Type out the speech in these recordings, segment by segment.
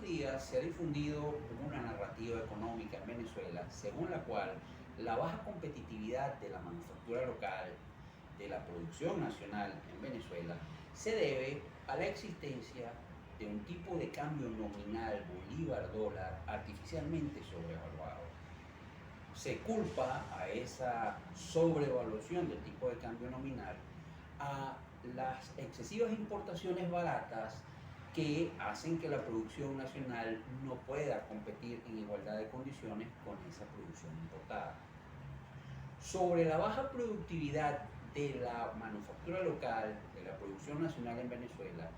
días se ha difundido una narrativa económica en Venezuela según la cual la baja competitividad de la manufactura local, de la producción nacional en Venezuela, se debe a la existencia de un tipo de cambio nominal bolívar-dólar artificialmente sobrevaluado. Se culpa a esa sobrevaluación del tipo de cambio nominal a las excesivas importaciones baratas que hacen que la producción nacional no pueda competir en igualdad de condiciones con esa producción importada. Sobre la baja productividad de la manufactura local, de la producción nacional en Venezuela,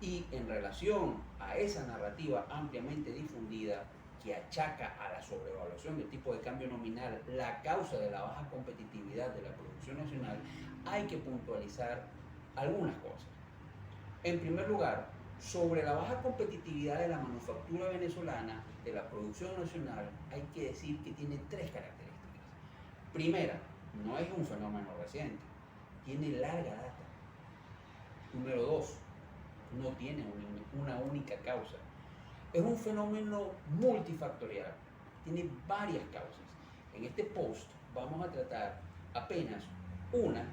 y en relación a esa narrativa ampliamente difundida que achaca a la sobrevaluación del tipo de cambio nominal la causa de la baja competitividad de la producción nacional, hay que puntualizar algunas cosas. En primer lugar, sobre la baja competitividad de la manufactura venezolana, de la producción nacional, hay que decir que tiene tres características. Primera, no es un fenómeno reciente, tiene larga data. Número dos, no tiene una única causa. Es un fenómeno multifactorial, tiene varias causas. En este post vamos a tratar apenas una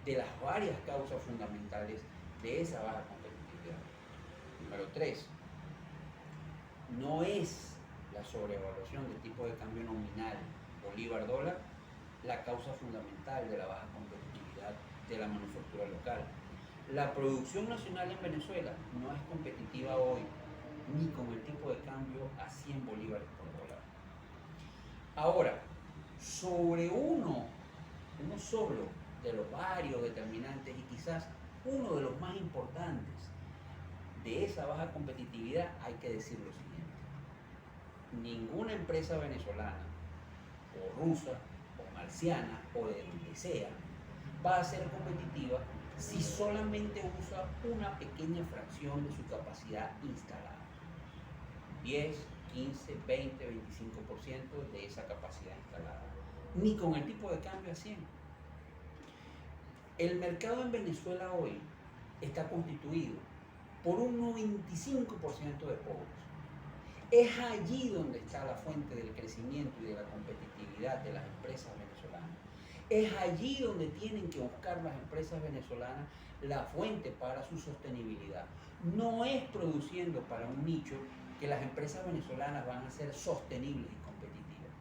de las varias causas fundamentales de esa baja competitividad. Número 3, no es la sobrevaluación del tipo de cambio nominal bolívar-dólar la causa fundamental de la baja competitividad de la manufactura local. La producción nacional en Venezuela no es competitiva hoy ni con el tipo de cambio a 100 bolívares por dólar. Ahora, sobre uno solo de los varios determinantes y quizás uno de los más importantes de esa baja competitividad, hay que decir lo siguiente: ninguna empresa venezolana o rusa o marciana o de donde sea va a ser competitiva si solamente usa una pequeña fracción de su capacidad instalada. 10, 15, 20, 25% de esa capacidad instalada. Ni con el tipo de cambio a 100. El mercado en Venezuela hoy está constituido por un 95% de pobres. Es allí donde está la fuente del crecimiento y de la competitividad de las empresas venezolanas. Es allí donde tienen que buscar las empresas venezolanas la fuente para su sostenibilidad. No es produciendo para un nicho que las empresas venezolanas van a ser sostenibles y competitivas.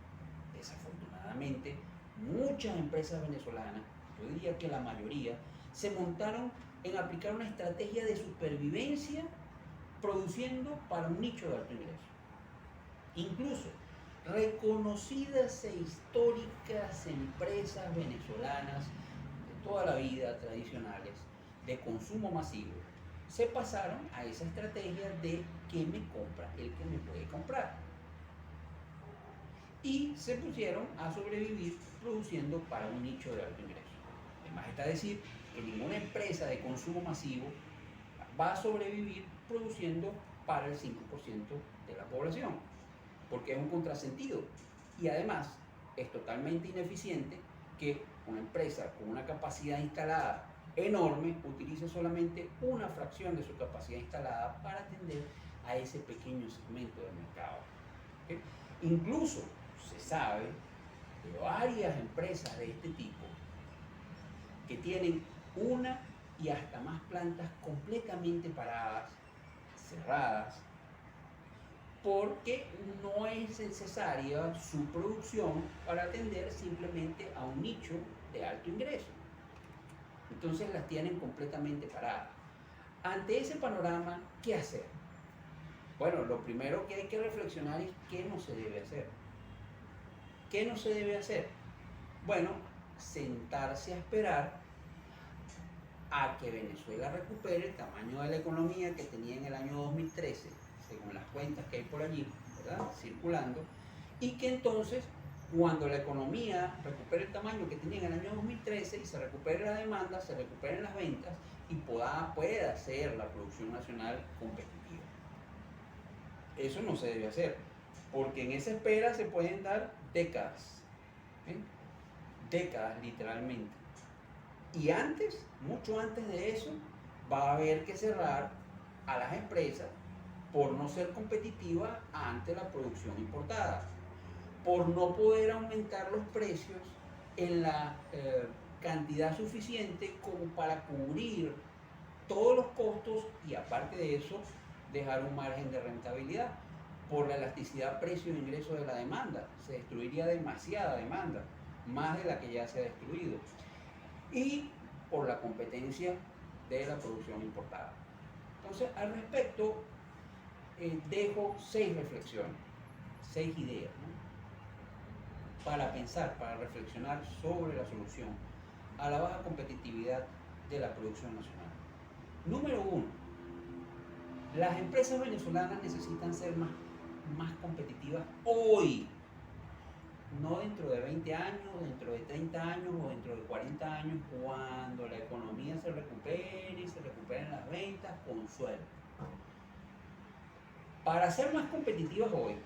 Desafortunadamente, muchas empresas venezolanas, yo diría que la mayoría, se montaron en aplicar una estrategia de supervivencia produciendo para un nicho de alto ingreso. Incluso reconocidas e históricas empresas venezolanas de toda la vida, tradicionales, de consumo masivo, se pasaron a esa estrategia de que me compra el que me puede comprar. Y se pusieron a sobrevivir produciendo para un nicho de alto ingreso. Además está decir que ninguna empresa de consumo masivo va a sobrevivir produciendo para el 5% de la población, porque es un contrasentido. Y además es totalmente ineficiente que una empresa con una capacidad instalada enorme utilice solamente una fracción de su capacidad instalada para atender a ese pequeño segmento del mercado. ¿Okay? Incluso se sabe de varias empresas de este tipo que tienen una y hasta más plantas completamente paradas, cerradas, porque no es necesaria su producción para atender simplemente a un nicho de alto ingreso. Entonces las tienen completamente paradas. Ante ese panorama, ¿qué hacer? Bueno, lo primero que hay que reflexionar es qué no se debe hacer. ¿Qué no se debe hacer? Bueno, sentarse a esperar a que Venezuela recupere el tamaño de la economía que tenía en el año 2013, según las cuentas que hay por allí, ¿verdad?, circulando, y que entonces, cuando la economía recupere el tamaño que tenía en el año 2013 y se recupere la demanda, se recuperen las ventas y pueda ser la producción nacional competitiva. Eso no se debe hacer, porque en esa espera se pueden dar décadas, ¿sí? Décadas literalmente. Y antes, mucho antes de eso, va a haber que cerrar a las empresas por no ser competitiva ante la producción importada, por no poder aumentar los precios en la cantidad suficiente como para cubrir todos los costos y aparte de eso dejar un margen de rentabilidad. Por la elasticidad precio-ingreso de la demanda, se destruiría demasiada demanda, más de la que ya se ha destruido. Y por la competencia de la producción importada. Entonces, al respecto, dejo 6 reflexiones, 6 ideas, ¿no? Para pensar, para reflexionar sobre la solución a la baja competitividad de la producción nacional. Número 1, las empresas venezolanas necesitan ser más competitivas hoy, no dentro de 20 años, dentro de 30 años o dentro de 40 años, cuando la economía se recupere y se recuperen las ventas con sueldo. Para ser más competitivas hoy,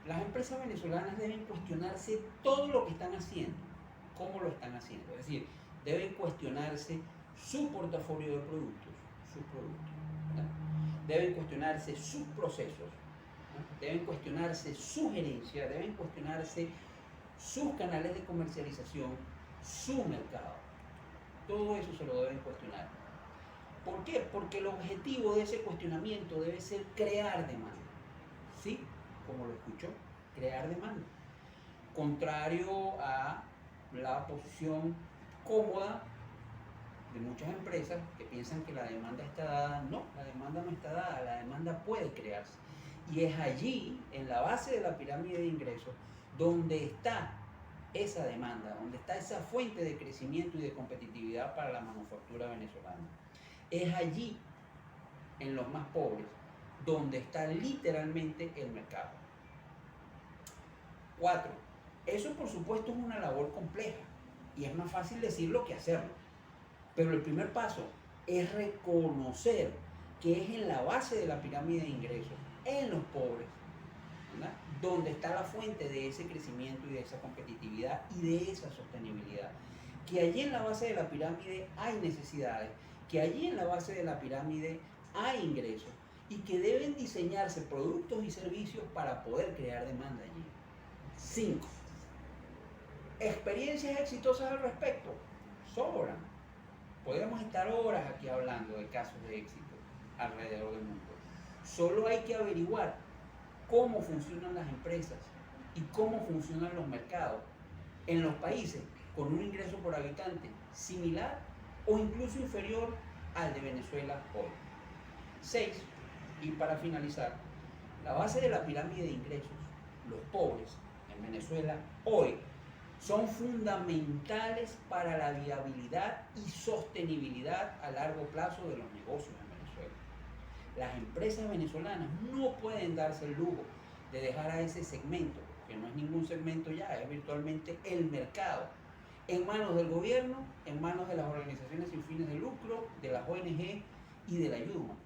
las empresas venezolanas deben cuestionarse todo lo que están haciendo, cómo lo están haciendo. Es decir, deben cuestionarse su portafolio de productos, sus productos, ¿verdad? Deben cuestionarse sus procesos, ¿no? Deben cuestionarse su gerencia, deben cuestionarse sus canales de comercialización, su mercado. Todo eso se lo deben cuestionar. ¿Por qué? Porque el objetivo de ese cuestionamiento debe ser crear demanda. ¿Sí? Como lo escuchó, crear demanda. Contrario a la posición cómoda de muchas empresas que piensan que la demanda está dada. No, la demanda no está dada, la demanda puede crearse. Y es allí, en la base de la pirámide de ingresos, donde está esa demanda, donde está esa fuente de crecimiento y de competitividad para la manufactura venezolana. Es allí, en los más pobres, donde está literalmente el mercado. 4. Eso por supuesto es una labor compleja y es más fácil decirlo que hacerlo. Pero el primer paso es reconocer que es en la base de la pirámide de ingresos, en los pobres, ¿verdad?, donde está la fuente de ese crecimiento y de esa competitividad y de esa sostenibilidad. Que allí en la base de la pirámide hay necesidades, que allí en la base de la pirámide hay ingresos y que deben diseñarse productos y servicios para poder crear demanda allí. 5. ¿Experiencias exitosas al respecto? Sobran. Podríamos estar horas aquí hablando de casos de éxito alrededor del mundo. Solo hay que averiguar cómo funcionan las empresas y cómo funcionan los mercados en los países con un ingreso por habitante similar o incluso inferior al de Venezuela hoy. 6. Y para finalizar, la base de la pirámide de ingresos, los pobres en Venezuela hoy, son fundamentales para la viabilidad y sostenibilidad a largo plazo de los negocios en Venezuela. Las empresas venezolanas no pueden darse el lujo de dejar a ese segmento, que no es ningún segmento ya, es virtualmente el mercado, en manos del gobierno, en manos de las organizaciones sin fines de lucro, de las ONG y de la ayuda humanitaria.